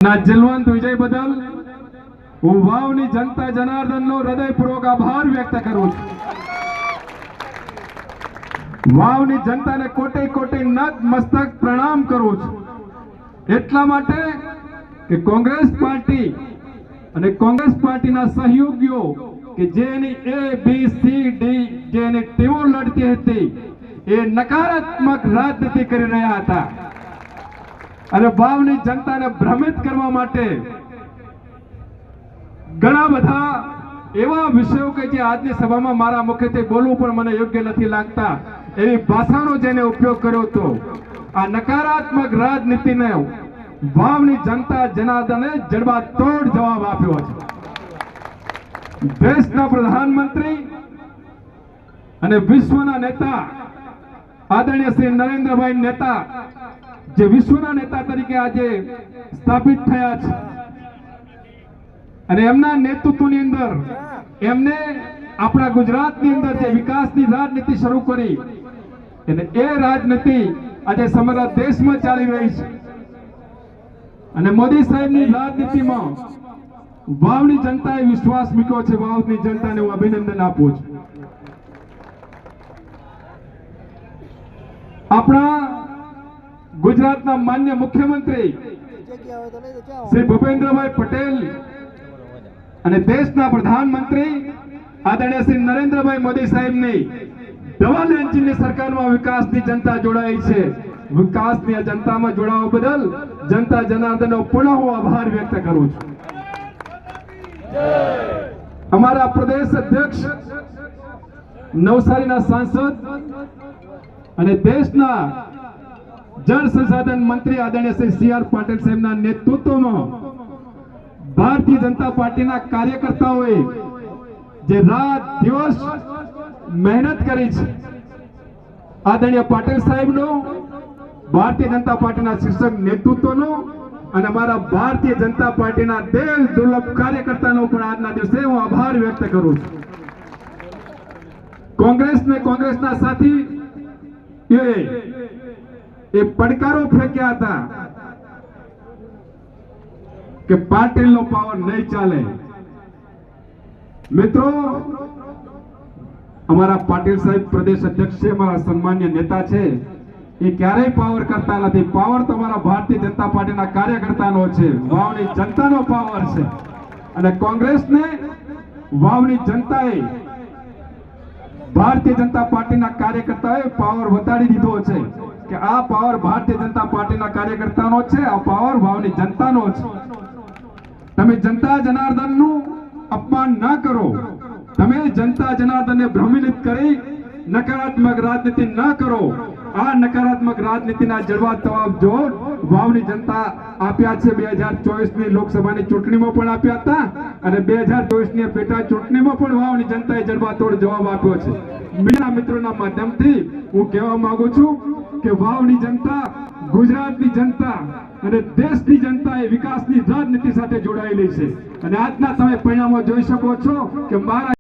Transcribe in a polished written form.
ના જલવંત વિજય બદલ હું વાવની જનતા જનાર્દનનો હૃદયપૂર્વક આભાર વ્યક્ત કરું છું। વાવની જનતાને કોટી કોટી નતમસ્તક પ્રણામ કરું છું, એટલા માટે કે કોંગ્રેસ પાર્ટી અને કોંગ્રેસ પાર્ટીના સહયોગીઓ કે જેની ABCD જેની ટીમો લડતી હતી એ નકારાત્મક રાજનીતિ કરી રહ્યા હતા અને વાવની જનતાને ભ્રમિત કરવા માટે ઘણા બધા એવા વિષયો કે જે આજની સભામાં મારા મુખેથી બોલવું પણ મને યોગ્ય નથી લાગતા એવી ભાષાનો જેને ઉપયોગ કર્યો હતો, આ નકારાત્મક રાજનીતિને વાવની જનતા જનાર્દને જડબાતોડ જવાબ આપ્યો છે। દેશના પ્રધાનમંત્રી અને વિશ્વના નેતા આદરણીય શ્રી નરેન્દ્રભાઈ નેતા જે વિશ્વના નેતા તરીકે આજે સ્થાપિત થયા છે અને એમના નેતૃત્વની અંદર એમને આપણા ગુજરાતની અંદર જે વિકાસની રાજનીતિ શરૂ કરી અને એ રાજનીતિ આજે સમગ્ર દેશમાં ચાલી રહી છે અને મોદી સાહેબની રાજનીતિમાં વાવની જનતાએ વિશ્વાસ મૂક્યો છે। વાવની જનતાને હું અભિનંદન આપું છું। આપણા ગુજરાતના માન્ય મુખ્યમંત્રી શ્રી ભૂપેન્દ્રભાઈ પટેલ અને દેશના પ્રધાનમંત્રી આદરણીય શ્રી નરેન્દ્રભાઈ મોદી સાહેબની ડબલ એન્જિનની સરકારમાં વિકાસની જનતા જોડાઈ છે। વિકાસની આ જનતામાં જોડાવા બદલ જનતા જનાર્દનનો પુનઃ હું આભાર વ્યક્ત કરું છું। અમારા પ્રદેશ અધ્યક્ષ નવસારીના સાંસદ અને દેશના જળ સંસાધન મંત્રી આદરણીય શ્રી CR પાટીલ સાહેબના નેતૃત્વમાં ભારતીય જનતા પાર્ટીના કાર્યકર્તાઓએ જે રાત દિવસ મહેનત કરી છે, આદરણીય પાટીલ સાહેબનો, ભારતીય જનતા પાર્ટીના શીર્ષક નેતૃત્વનો અને અમારા ભારતીય જનતા પાર્ટીના દેશ દુર્લભ કાર્યકર્તાનો પણ આજના દિવસે હું આભાર વ્યક્ત કરું છું। કોંગ્રેસના સાથી એ પડકારો ફેંક્યા હતા કે પાટીલનો પાવર નહીં ચાલે। મિત્રો, અમારા પાટીલ સાહેબ પ્રદેશ અધ્યક્ષ છે, અમારા સન્માન્ય નેતા છે, એ ક્યારેય પાવર કરતા નથી। પાવર તો અમારા ભારતીય જનતા પાર્ટીના કાર્યકર્તાનો છે, વાવની જનતાનો પાવર છે અને કોંગ્રેસને વાવની જનતાએ ભારતીય જનતા પાર્ટીના કાર્યકર્તાઓએ પાવર વટાડી દીધો છે કે આ પાવર ભારતીય જનતા પાર્ટીના કાર્યકર્તાનો છે, આ પાવર વાવની જનતાનો છે। તમે જનતા જનાર્દનનું અપમાન ના કરો, તમે જનતા જનાર્દનને ભ્રમિત કરી નકારાત્મક રાજનીતિ ન કરો। આ નકારાત્મક રાજનીતિના જડબા જવાબ જો વાવની જનતા આપ્યા છે। 2024ની લોકસભાની ચૂંટણીમાં પણ આપ્યા હતા અને 2024ની પેટા ચૂંટણીમાં પણ વાવની જનતાએ જડબાતોડ જવાબ આપ્યો છે। મીડિયા મિત્રોના માધ્યમથી હું કહેવા માંગુ છું કે વાવની જનતા, ગુજરાતની જનતા અને દેશની જનતા એ વિકાસની રાજનીતિ સાથે જોડાયેલી છે અને આજના તમે પરિણામો જોઈ શકો છો કે મારા